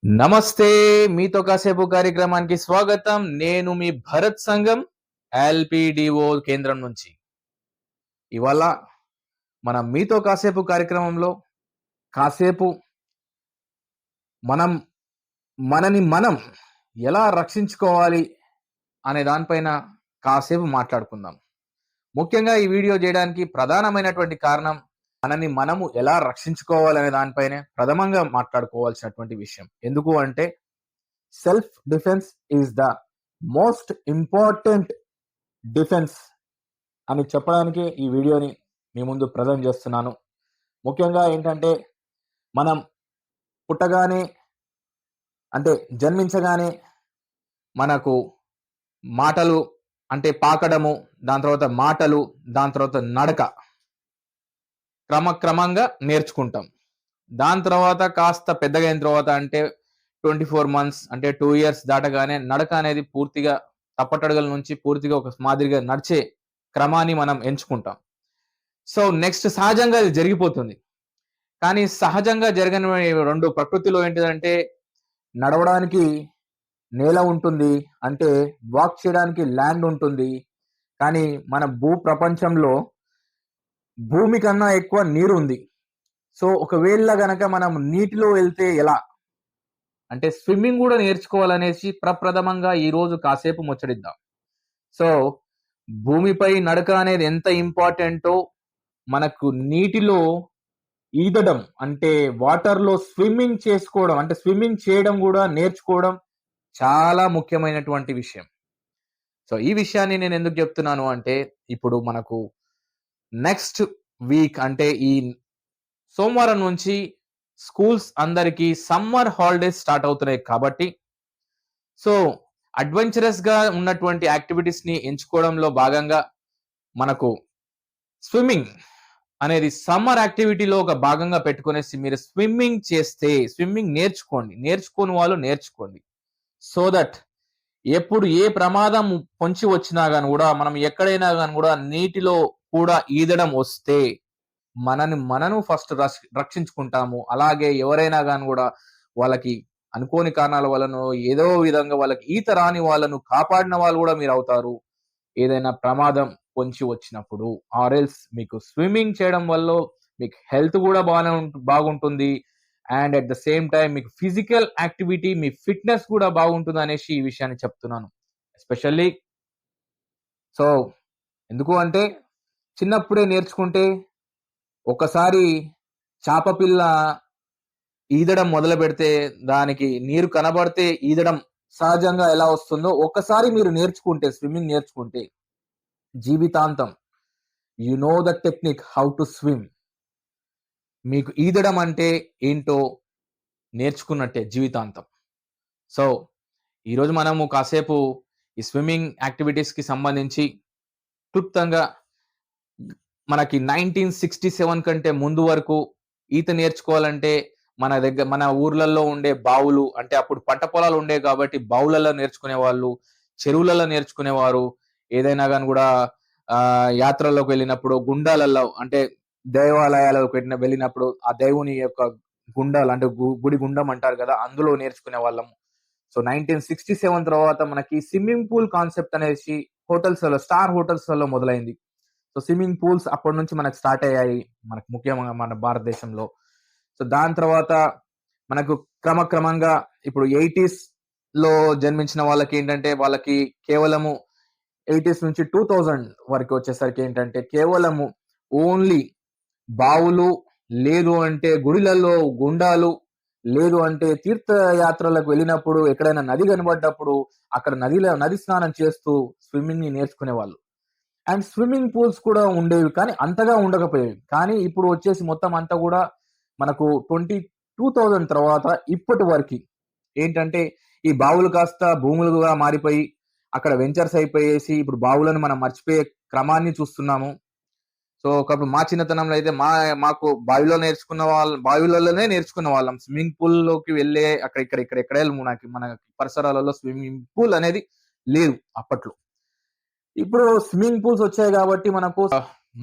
నమస్తే. మీతో కాసేపు కార్యక్రమానికి స్వాగతం. నేను మీ భరత్ సంఘం ఎల్‌పిడిఓ కేంద్రం నుంచి. ఇవాళ మనం మీతో కాసేపు కార్యక్రమంలో కాసేపు మనం మనని మనం ఎలా రక్షించుకోవాలి అనే దానిపైన కాసేపు మాట్లాడుకుందాం. ముఖ్యంగా ఈ వీడియో చేయడానికి ప్రధానమైనటువంటి కారణం మనని మనము ఎలా రక్షించుకోవాలనే దానిపైనే ప్రథమంగా మాట్లాడుకోవాల్సినటువంటి విషయం. ఎందుకు అంటే self defence is the most important defence అని చెప్పడానికి ఈ వీడియోని మీ ముందు ప్రజెంట్ చేస్తున్నాను. ముఖ్యంగా ఏంటంటే మనం పుట్టగానే అంటే జన్మించగానే మనకు మాటలు అంటే పాకడము, దాని తర్వాత మాటలు, దాని తర్వాత నడక క్రమక్రమంగా నేర్చుకుంటాం. దాని తర్వాత కాస్త పెద్దగయిన తర్వాత అంటే 24 మంత్స్ అంటే 2 ఇయర్స్ దాటగానే నడక అనేది పూర్తిగా తప్పటడుగుల నుంచి పూర్తిగా ఒక మాదిరిగా నడిచే క్రమాన్ని మనం ఎంచుకుంటాం. సో నెక్స్ట్ సహజంగా అది జరిగిపోతుంది. కానీ సహజంగా జరగనివి 2 ప్రకృతిలో ఏంటిదంటే నడవడానికి నేల ఉంటుంది. అంటే వాక్ చేయడానికి ల్యాండ్ ఉంటుంది. కానీ మన ప్రపంచంలో భూమి కన్నా ఎక్కువ నీరు ఉంది. సో ఒకవేళ గనక మనం నీటిలో వెళ్తే ఎలా? అంటే స్విమ్మింగ్ గూడా నేర్చుకోవాలనేసి ప్రప్రథమంగా ఈరోజు కాసేపు ముచ్చటిద్దాం. సో భూమిపై నడక అనేది ఎంత ఇంపార్టెంటో మనకు నీటిలో ఈదడం అంటే వాటర్‌లో స్విమ్మింగ్ చేసుకోవడం అంటే స్విమ్మింగ్ చేయడం గూడా నేర్చుకోవడం చాలా ముఖ్యమైనటువంటి విషయం. సో ఈ విషయాన్ని నేనెందుకు జెప్తున్నాను అంటే ఇప్పుడు మనకు నెక్స్ట్ వీక్ అంటే ఈ సోమవారం నుంచి స్కూల్స్ అందరికీ సమ్మర్ హాలిడేస్ స్టార్ట్ అవుతున్నాయి కాబట్టి సో అడ్వెంచరస్‌గా ఉన్నటువంటి యాక్టివిటీస్‌ని ఎంచుకోవడంలో భాగంగా మనకు స్విమ్మింగ్ అనేది సమ్మర్ యాక్టివిటీలో ఒక భాగంగా పెట్టుకొనేసి మీరు స్విమ్మింగ్ చేస్తే స్విమ్మింగ్ నేర్చుకోండి. నేర్చుకోని వాళ్ళు నేర్చుకోండి. సో దట్ ఎప్పుడు ఏ ప్రమాదం పొంచి వచ్చినా గాని గూడా మనం ఎక్కడైనా గాని గూడా నీటిలో కూడా ఈదడం వస్తే మనను ఫస్ట్ రక్షించుకుంటాము. అలాగే ఎవరైనా గాని గూడా వాళ్ళకి అనుకోని కారణాల వలనో ఏదో విధంగా వాళ్ళకి ఈత రాని వాళ్ళను కాపాడిన వాళ్ళు గూడా మీరవుతారు. ఏదైనా ప్రమాదం పొంచి వచ్చినప్పుడు. ఆర్ ఎల్స్ మీకు స్విమ్మింగ్ చేయడం వల్ల మీకు హెల్త్ గూడా బాగుంటుంది. And at the same time మీకు ఫిజికల్ యాక్టివిటీ, మీ ఫిట్‌నెస్ కూడా బాగుంటుందనేసి ఈ విషయాన్ని చెప్తున్నాను. ఎస్పెషల్లీ సో ఎందుకు అంటే చిన్నప్పుడే నేర్చుకుంటే ఒకసారి చాప పిల్ల ఈదడం మొదలుపెడితే దానికి నీరు కనబడితే ఈదడం సహజంగా ఎలా వస్తుందో ఒక్కసారి మీరు నేర్చుకుంటే స్విమ్మింగ్ నేర్చుకుంటే జీవితాంతం you know the technique how to swim. మీకు ఈదడం అంటే ఏంటో నేర్చుకున్నట్టే జీవితాంతం. సో ఈరోజు మనము కాసేపు ఈ స్విమ్మింగ్ యాక్టివిటీస్‌కి సంబంధించి క్లుప్తంగా మనకి 1967 కంటే ముందు వరకు ఈత నేర్చుకోవాలంటే మన ఊర్లలో ఉండే బావులు అంటే అప్పుడు పంట పొలాలు ఉండేవి కాబట్టి బావులలో నేర్చుకునేవాళ్ళు, చెరువులలో నేర్చుకునేవారు. ఏదైనా గాని గూడా యాత్రల్లోకి వెళ్ళినప్పుడు గుండాలలో అంటే దేవాలయాలకు వెళ్ళినప్పుడు ఆ దేవుని యొక్క గుండాలు అంటే గుడి గుండం అంటారు గదా! అందులో నేర్చుకునేవాళ్ళం. సో 1967 తర్వాత మనకి స్విమ్మింగ్ పూల్ కాన్సెప్ట్ అనేసి స్టార్ హోటల్స్‌లలో మొదలైంది. సో స్విమ్మింగ్ పూల్స్ అప్పటి నుంచి మనకు స్టార్ట్ అయ్యాయి. మనకు ముఖ్యంగా మన భారతదేశంలో. సో దాని తర్వాత మనకు క్రమక్రమంగా ఇప్పుడు 80స్‌లో జన్మించిన వాళ్ళకేంటంటే వాళ్ళకి కేవలము 80స్ నుంచి 2000 వరకు వచ్చేసరికి ఏంటంటే కేవలము ఓన్లీ బావులు, లేదు అంటే గుడిలలో గుండాలు, లేదు అంటే తీర్థయాత్రలకు వెళ్ళినప్పుడు ఎక్కడైనా నది కనబడ్డప్పుడు అక్కడ నది స్నానం చేస్తూ స్విమ్మింగ్‌ని నేర్చుకునేవాళ్ళు. అండ్ స్విమ్మింగ్ పూల్స్ కూడా ఉండేవి. కానీ అంతగా ఉండకపోయేవి. కానీ ఇప్పుడు వచ్చేసి మొత్తం అంతా గూడా మనకు 2000 తర్వాత ఇప్పటి వరకి ఏంటంటే ఈ బావులు కాస్త భూములుగా మారిపోయి అక్కడ వెంచర్స్ అయిపోయేసి ఇప్పుడు బావులను మనం మర్చిపోయే క్రమాన్ని చూస్తున్నాము. సో ఒకప్పుడు మా చిన్నతనంలో అయితే మాకు బావిలలోనే నేర్చుకున్న వాళ్ళం. స్విమ్మింగ్ పూల్‌లోకి వెళ్ళే ఎక్కడెక్కడ మన పరిసరాలలో స్విమ్మింగ్ పూల్ అనేది లేదు అప్పట్లో. ఇప్పుడు స్విమ్మింగ్ పూల్స్ వచ్చాయి కాబట్టి మనకు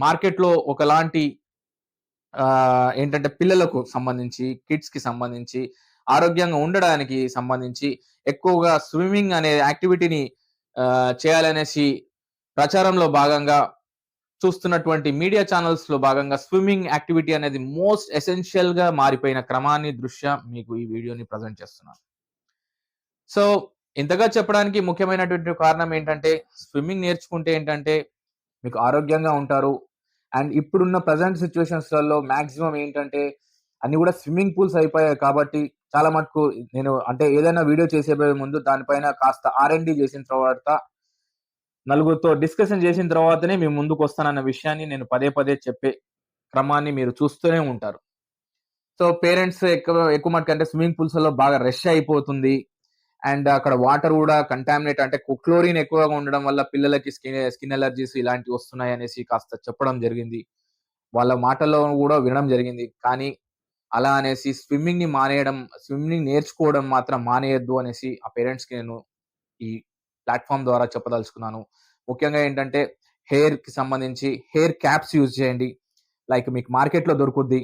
మార్కెట్‌లో ఒకలాంటి ఏంటంటే పిల్లలకు సంబంధించి, కిడ్స్‌కి సంబంధించి ఆరోగ్యంగా ఉండడానికి సంబంధించి ఎక్కువగా స్విమ్మింగ్ అనే యాక్టివిటీని చేయాలనేసి ప్రచారంలో భాగంగా చూస్తున్నటువంటి మీడియా ఛానల్స్‌లో భాగంగా స్విమ్మింగ్ యాక్టివిటీ అనేది మోస్ట్ ఎసెన్షియల్‌గా మారిపోయిన క్రమాన్ని దృష్ట్యా మీకు ఈ వీడియోని ప్రెజెంట్ చేస్తున్నాను. సో, ఇంతగా చెప్పడానికి ముఖ్యమైనటువంటి కారణం ఏంటంటే, స్విమ్మింగ్ నేర్చుకుంటే ఏంటంటే, మీకు ఆరోగ్యంగా ఉంటారు. అండ్ ఇప్పుడున్న ప్రెజెంట్ సిట్యుయేషన్స్‌లలో మాక్సిమం ఏంటంటే, అన్నీ గూడా స్విమ్మింగ్ పూల్స్ అయిపోయాయి కాబట్టి, చాలా మటుకు నేను అంటే ఏదైనా వీడియో చేసేబోయే ముందు దానిపైన కాస్త ఆర్&డి చేసిన తర్వాత, నలుగురితో డిస్కషన్ చేసిన తర్వాతనే మీ ముందుకొస్తానన్న విషయాన్ని నేను పదే పదే చెప్పే క్రమాన్ని మీరు చూస్తూనే ఉంటారు. సో, పేరెంట్స్ ఎక్కువ ఎక్కువ మటుకంటే స్విమ్మింగ్ పూల్స్‌లో బాగా రష్ అయిపోతుంది. అండ్ అక్కడ వాటర్ గూడా కంటామినేట్ అంటే క్లోరిన్ ఎక్కువగా ఉండడం వల్ల పిల్లలకి స్కిన్ అలర్జీస్ ఇలాంటివి వస్తున్నాయనేసి కాస్త చెప్పడం జరిగింది. వాళ్ళ మాటల్లో గూడా వినడం జరిగింది. కానీ అలా అనేసి స్విమ్మింగ్ నేర్చుకోవడం మాత్రం మానేయొద్దు అనేసి ఆ పేరెంట్స్‌కి నేను ఈ ప్లాట్‌ఫార్మ్ ద్వారా చెప్పదలుచుకున్నాను. ముఖ్యంగా ఏంటంటే హెయిర్‌కి సంబంధించి హెయిర్ క్యాప్స్ యూజ్ చేయండి. లైక్ మీకు మార్కెట్‌లో దొరుకుద్ది.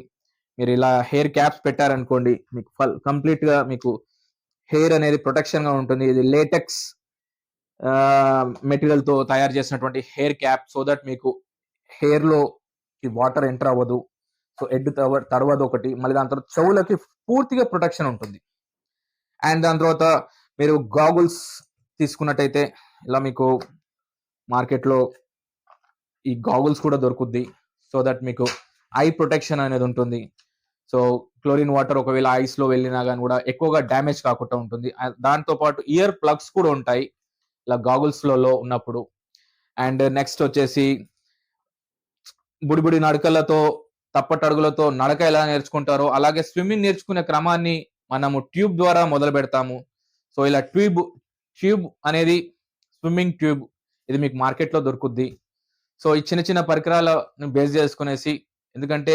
మీరిలా హెయిర్ క్యాప్స్ పెట్టారనుకోండి, మీకు కంప్లీట్‌గా మీకు హెయిర్ అనేది ప్రొటెక్షన్‌గా ఉంటుంది. ఇది లేటెక్స్ మెటీరియల్‌తో తయారు చేసినటువంటి హెయిర్ క్యాప్ సో దట్ మీకు హెయిర్‌లోకి వాటర్ ఎంటర్ అవ్వదు. సో, తడవదొకటి. మళ్ళీ దాని తర్వాత చెవులకి పూర్తిగా ప్రొటెక్షన్ ఉంటుంది. అండ్ దాని తర్వాత మీరు గాగుల్స్ తీసుకున్నట్టయితే ఇలా మీకు మార్కెట్‌లో ఈ గాగుల్స్ కూడా దొరుకుద్ది. సో దట్ మీకు ఐ ప్రొటెక్షన్ అనేది ఉంటుంది. సో, క్లోరిన్ వాటర్ ఒకవేళ ఐస్‌లో వెళ్ళినా గాని గూడా ఎక్కువగా డ్యామేజ్ కాకుండా ఉంటుంది. దాంతో పాటు ఇయర్ ప్లగ్స్ కూడా ఉంటాయి. ఇలా గాగుల్స్‌లలో ఉన్నప్పుడు. అండ్ నెక్స్ట్ వచ్చేసి బుడిబుడి నడకలతో, తప్పటడుగులతో నడక ఎలా నేర్చుకుంటారో, అలాగే స్విమ్మింగ్ నేర్చుకునే క్రమాన్ని మనము ట్యూబ్ ద్వారా మొదలుపెడతాము. సో, ఇలా ట్యూబ్ అనేది స్విమ్మింగ్ ట్యూబ్. ఇది మీకు మార్కెట్‌లో దొరుకుద్ది. సో, ఈ చిన్న చిన్న పరికరాలను బేస్ చేసుకునేసి ఎందుకంటే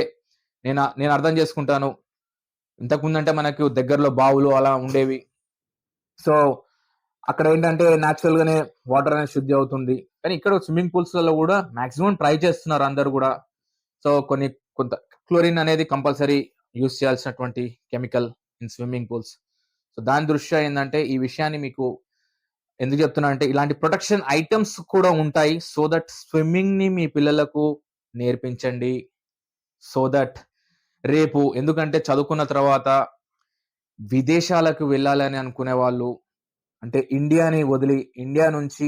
నేను అర్థం చేసుకుంటాను. ఇంతకుముందంటే మనకు దగ్గరలో బావులు అలా ఉండేవి. సో, అక్కడేంటంటే నేచురల్‌గానే వాటర్ అనేది శుద్ధి అవుతుంది. కానీ ఇక్కడ స్విమ్మింగ్ పూల్స్‌లలో గూడా మాక్సిమం ట్రై చేస్తున్నారు అందరూ గూడా. సో, కొంత క్లోరిన్ అనేది కంపల్సరీ యూజ్ చేయాల్సినటువంటి chemical in swimming pools. So, దాని దృష్ట్యా ఏందంటే ఈ విషయాన్ని మీకు ఎందుకు చెప్తున్నా అంటే ఇలాంటి ప్రొటెక్షన్ ఐటెమ్స్ కూడా ఉంటాయి. సో దట్ స్విమ్మింగ్‌ని మీ పిల్లలకు నేర్పించండి. సో దట్ రేపు ఎందుకంటే చదువుకున్న తర్వాత విదేశాలకు వెళ్ళాలని అనుకునే వాళ్ళు అంటే ఇండియాని వదిలి ఇండియా నుంచి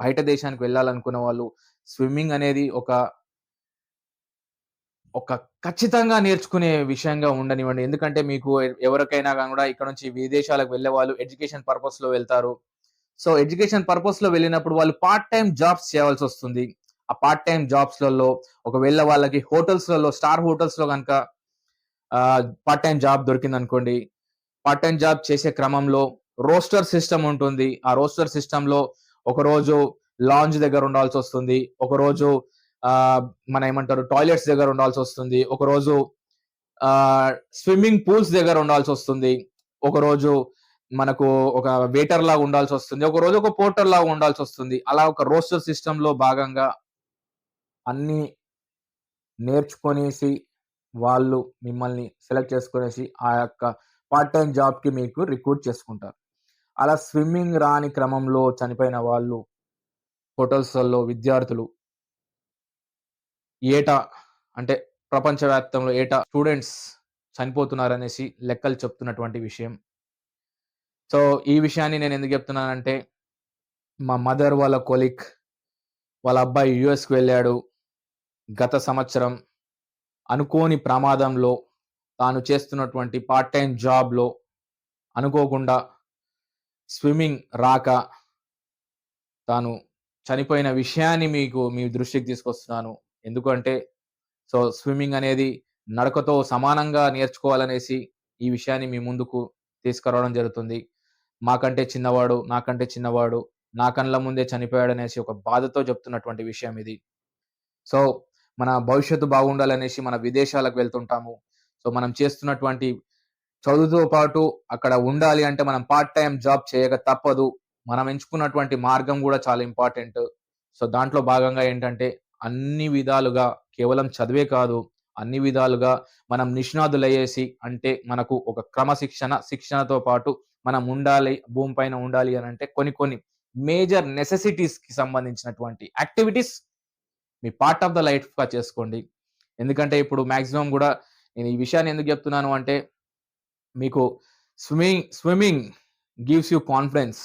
బయట దేశానికి వెళ్ళాలనుకునే వాళ్ళు స్విమ్మింగ్ అనేది ఒక ఖచ్చితంగా నేర్చుకునే విషయంగా ఉండనివ్వండి. ఎందుకంటే మీకు ఎవరికైనా గాని గూడా ఇక్కడ నుంచి విదేశాలకు వెళ్ళేవాళ్ళు ఎడ్యుకేషన్ పర్పస్‌లో వెళ్తారు. సో, ఎడ్యుకేషన్ పర్పస్‌లో వెళ్ళినప్పుడు వాళ్ళు పార్ట్ టైమ్ జాబ్స్ చేయాల్సొస్తుంది. ఆ పార్ట్ టైమ్ జాబ్స్‌లలో ఒకవేళ వాళ్ళకి స్టార్ హోటల్స్‌లో గనక పార్ట్ టైమ్ జాబ్ దొరికిందనుకోండి. పార్ట్ టైమ్ జాబ్ చేసే క్రమంలో రోస్టర్ సిస్టమ్ ఉంటుంది. ఆ రోస్టర్ సిస్టమ్‌లో ఒకరోజు లాంజ్ దగ్గర ఉండాల్సొస్తుంది. ఒకరోజు ఆహ్, మన ఏమంటారు టాయిలెట్స్ దగ్గర ఉండాల్సొస్తుంది. ఒకరోజు స్విమ్మింగ్ పూల్స్ దగ్గర ఉండాల్సొస్తుంది. ఒకరోజు మనకు ఒక వెయిటర్ లాగా ఉండాల్సొస్తుంది. ఒకరోజు ఒక పోర్టర్ లాగా ఉండాల్సొస్తుంది. అలా ఒక రోస్టర్ సిస్టమ్‌లో భాగంగా అన్నీ నేర్చుకొనేసి వాళ్ళు మిమ్మల్ని సెలెక్ట్ చేసుకొనేసి ఆ యొక్క పార్ట్ టైమ్ జాబ్‌కి మీకు రిక్రూట్ చేసుకుంటారు. అలా స్విమ్మింగ్ రాని క్రమంలో చనిపోయిన వాళ్ళు హోటల్స్‌లలో విద్యార్థులు ఏటా అంటే ప్రపంచవ్యాప్తంలో ఏటా స్టూడెంట్స్ చనిపోతున్నారనేసి లెక్కలు చెప్తున్నటువంటి విషయం. సో, ఈ విషయాన్ని నేనెందుకు చెప్తున్నానంటే, మా మదర్ వాళ్ళ కొలీగ్ వాళ్ళ అబ్బాయి యూఎస్‌కి వెళ్ళాడు. గత సంవత్సరం అనుకోని ప్రమాదంలో తాను చేస్తున్నటువంటి పార్ట్ టైమ్ జాబ్‌లో అనుకోకుండా స్విమ్మింగ్ రాక తాను చనిపోయిన విషయాన్ని మీ దృష్టికి తీసుకొస్తున్నాను. ఎందుకంటే స్విమ్మింగ్ అనేది నడకతో సమానంగా నేర్చుకోవాలనేసి ఈ విషయాన్ని మీ ముందుకు తీసుకురావడం జరుగుతుంది. నాకంటే చిన్నవాడు, నా కళ్ళ ముందే చనిపోయాడనేసి ఒక బాధతో చెప్తున్నటువంటి విషయం ఇది. సో, మన భవిష్యత్తు బాగుండాలనేసి మన విదేశాలకు వెళ్తుంటాము. సో, మనం చేస్తున్నటువంటి చదువుతో పాటు అక్కడ ఉండాలి అంటే మనం పార్ట్ టైమ్ జాబ్ చేయక తప్పదు. మనం ఎంచుకున్నటువంటి మార్గం గూడా చాలా ఇంపార్టెంట్. సో, దాంట్లో భాగంగా ఏంటంటే అన్ని విధాలుగా కేవలం చదువే కాదు, అన్ని విధాలుగా మనం నిష్ణాతులయ్యేసి అంటే మనకు ఒక శిక్షణతో పాటు మనం ఉండాలి, భూమి పైన ఉండాలి అనంటే కొన్ని మేజర్ నెసెసిటీస్‌కి సంబంధించినటువంటి యాక్టివిటీస్ మీ పార్ట్ ఆఫ్ ద లైఫ్‌గా చేసుకోండి. ఎందుకంటే ఇప్పుడు మాక్సిమం గూడా నేను ఈ విషయాన్ని ఎందుకు చెప్తున్నాను అంటే మీకు swimming gives you confidence.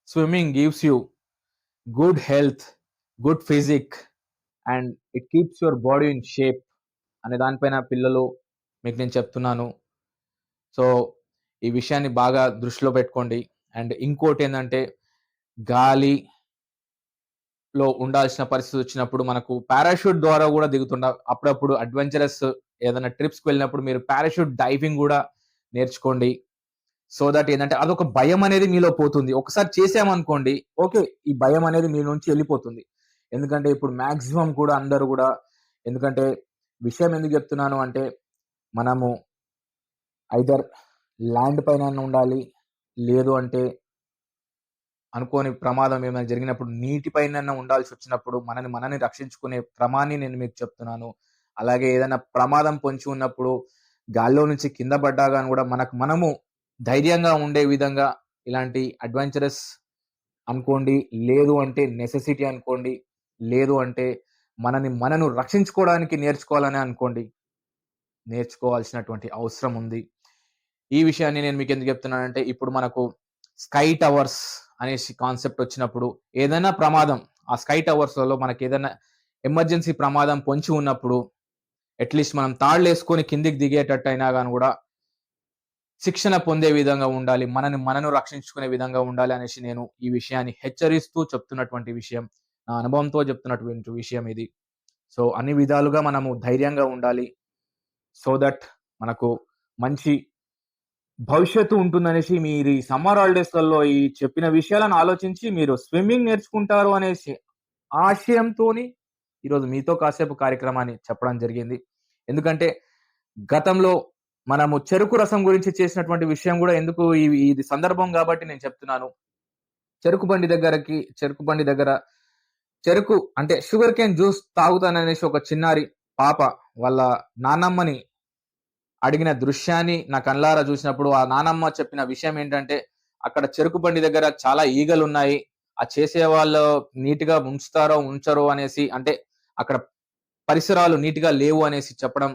Swimming gives you good health, good physique and it keeps your body in shape అనే దానిపైన పిల్లలు మీకు నేను చెప్తున్నాను. సో, ఈ విషయాన్ని బాగా దృష్టిలో పెట్టుకోండి. అండ్ ఇంకోటేందంటే గాలిలో ఉండాల్సిన పరిస్థితి వచ్చినప్పుడు మనకు పారాషూట్ ద్వారా గూడా అప్పుడప్పుడు అడ్వెంచరస్ ఏదైనా ట్రిప్స్‌కి వెళ్ళినప్పుడు మీరు పారాషూట్ డైవింగ్ గూడా నేర్చుకోండి. సో దట్ ఏందంటే అదొక భయం అనేది మీలో పోతుంది. ఒకసారి చేసామనుకోండి, ఓకే. ఈ భయం అనేది మీ నుంచి ఎళ్ళిపోతుంది. ఎందుకంటే ఇప్పుడు మాక్సిమం కూడా అందరూ గూడా ఎందుకంటే విషయం ఎందుకు చెప్తున్నాను అంటే మనము ఐదర్ ల్యాండ్ పైనన్నా ఉండాలి. లేదు అంటే అనుకోని ప్రమాదం ఏమైనా జరిగినప్పుడు నీటి పైనన్నా ఉండాల్సొచ్చినప్పుడు మనని రక్షించుకునే క్రమాన్ని నేను మీకు చెప్తున్నాను. అలాగే ఏదైనా ప్రమాదం పొంచి ఉన్నప్పుడు గాల్లో నుంచి కింద పడ్డా గాని గూడా మనము ధైర్యంగా ఉండే విధంగా ఇలాంటి అడ్వెంచరస్ అనుకోండి. లేదు అంటే నెసెసిటీ అనుకోండి. లేదు అంటే మనను రక్షించుకోవడానికి నేర్చుకోవాలనే అనుకోండి. నేర్చుకోవాల్సినటువంటి అవసరం ఉంది. ఈ విషయాన్ని నేను మీకెందుకు చెప్తున్నానంటే ఇప్పుడు మనకు స్కై టవర్స్ అనేసి కాన్సెప్ట్ వచ్చినప్పుడు ఏదైనా ప్రమాదం ఆ స్కై టవర్స్‌లలో మనకేదైనా ఎమర్జెన్సీ ప్రమాదం పొంచి ఉన్నప్పుడు అట్‌లీస్ట్ మనం తాళ్ళేసుకొని కిందకి దిగేటట్టయినా గాని గూడా శిక్షణ పొందే విధంగా ఉండాలి. మనను రక్షించుకునే విధంగా ఉండాలి అనేసి నేను ఈ విషయాన్ని హెచ్చరిస్తూ చెప్తున్నటువంటి విషయం. నా అనుభవంతో చెప్తున్నటువంటి విషయం ఇది. సో, అన్ని విధాలుగా మనము ధైర్యంగా ఉండాలి. సో దట్ మనకు మంచి భవిష్యత్తు ఉంటుందనేసి మీరు ఈ సమ్మర్ హాలిడేస్‌లలో ఈ చెప్పిన విషయాలను ఆలోచించి మీరు స్విమ్మింగ్ నేర్చుకుంటారు అనేసి ఆశయంతోని ఈరోజు మీతో కాసేపు కార్యక్రమాన్ని చెప్పడం జరిగింది. ఎందుకంటే గతంలో మనము చెరుకు రసం గురించి చేసినటువంటి విషయం గూడా ఎందుకు ఇది సందర్భం గాబట్టి నేను చెప్తున్నాను. చెరుకు బండి దగ్గర చెరుకు అంటే షుగర్ కేన్ జ్యూస్ తాగుతాననేసి ఒక చిన్నారి పాప వాళ్ళ నానమ్మని అడిగిన దృశ్యాన్ని నా కళ్ళారా చూసినప్పుడు ఆ నానమ్మ చెప్పిన విషయం ఏంటంటే, అక్కడ చెరుకు బండి దగ్గర చాలా ఈగలున్నాయి. ఆ చేసేవాళ్ళు నీట్‌గా ఉంచుతారో, ఉంచరో అనేసి అంటే అక్కడ పరిసరాలు నీట్‌గా లేవు అనేసి చెప్పడం,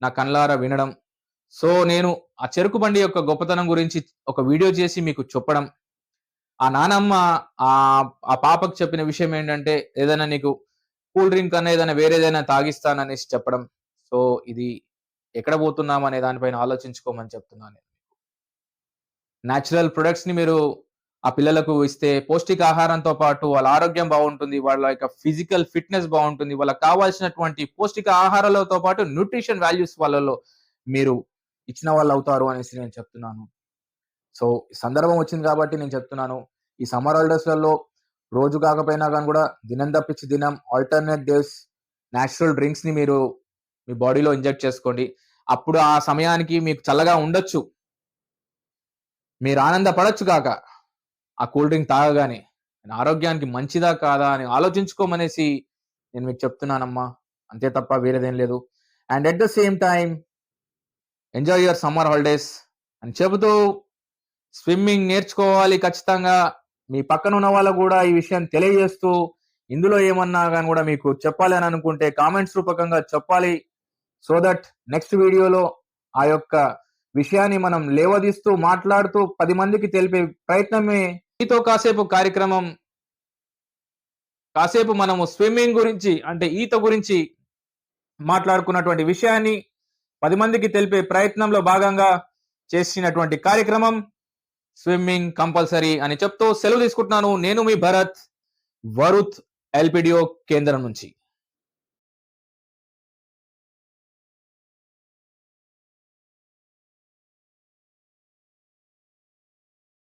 నా కళ్ళారా వినడం. సో, నేను ఆ చెరుకు బండి యొక్క గొప్పతనం గురించి ఒక వీడియో చేసి మీకు చెప్పడం. ఆ నానమ్మ ఆ పాపకు చెప్పిన విషయం ఏంటంటే, ఏదైనా నీకు కూల్ డ్రింక్ అన్నా ఏదైనా వేరేదైనా తాగిస్తాననేసి చెప్పడం. సో, ఇది ఎక్కడ పోతున్నాం అనే దానిపైన ఆలోచించుకోమని చెప్తున్నాను. నేచురల్ ప్రొడక్ట్స్‌ని మీరు ఆ పిల్లలకు ఇస్తే పౌష్టికాహారంతో పాటు వాళ్ళ ఆరోగ్యం బావుంటుంది. వాళ్ళ యొక్క ఫిజికల్ ఫిట్‌నెస్ బావుంటుంది. వాళ్ళకి కావాల్సినటువంటి పౌష్టిక ఆహారాలతో పాటు న్యూట్రిషన్ వాల్యూస్ వాళ్ళలో మీరు ఇచ్చిన వాళ్ళవుతారు అనేసి నేను చెప్తున్నాను. సో, సందర్భం వచ్చింది కాబట్టి నేను చెప్తున్నాను. ఈ సమ్మర్ హాలిడేస్‌లలో రోజు కాకపోయినా గాని గూడా దినం తప్పించి దినం ఆల్టర్‌నేట్ డేస్ నేచురల్ డ్రింక్స్‌ని మీరు మీ బాడీలో ఇంజెక్ట్ చేసుకోండి. అప్పుడు ఆ సమయానికి మీకు చల్లగా ఉండొచ్చు. మీరు ఆనందపడొచ్చు గాక ఆ కూల్ డ్రింక్ తాగగానే. ఆరోగ్యానికి మంచిదా కాదా అని ఆలోచించుకోమనేసి నేను మీకు చెప్తున్నానమ్మా. అంతే తప్ప వేరేదేం లేదు. And at the same time enjoy your summer holidays అని చెబుతూ స్విమ్మింగ్ నేర్చుకోవాలి ఖచ్చితంగా. మీ పక్కన ఉన్న వాళ్ళకు గూడా ఈ విషయం తెలియజేస్తూ ఇందులో ఏమన్నా గాని గూడా మీకు చెప్పాలి అని అనుకుంటే కామెంట్స్ రూపకంగా చెప్పాలి. సో దట్ నెక్స్ట్ వీడియోలో ఆ యొక్క విషయాన్ని మనం లేవదీస్తూ, మాట్లాడుతూ 10 మందికి తెలిపే ప్రయత్నమే మీతో కాసేపు కార్యక్రమం. కాసేపు మనము స్విమ్మింగ్ గురించి అంటే ఈత గురించి మాట్లాడుకున్నటువంటి విషయాన్ని 10 మందికి తెలిపే ప్రయత్నంలో భాగంగా చేసినటువంటి కార్యక్రమం స్విమ్మింగ్ కంపల్సరీ అని చెప్తూ సెలవు తీసుకుంటున్నాను. నేను మీ భరత్, వరుత్ ఎల్‌పిడిఓ కేంద్రం నుంచి.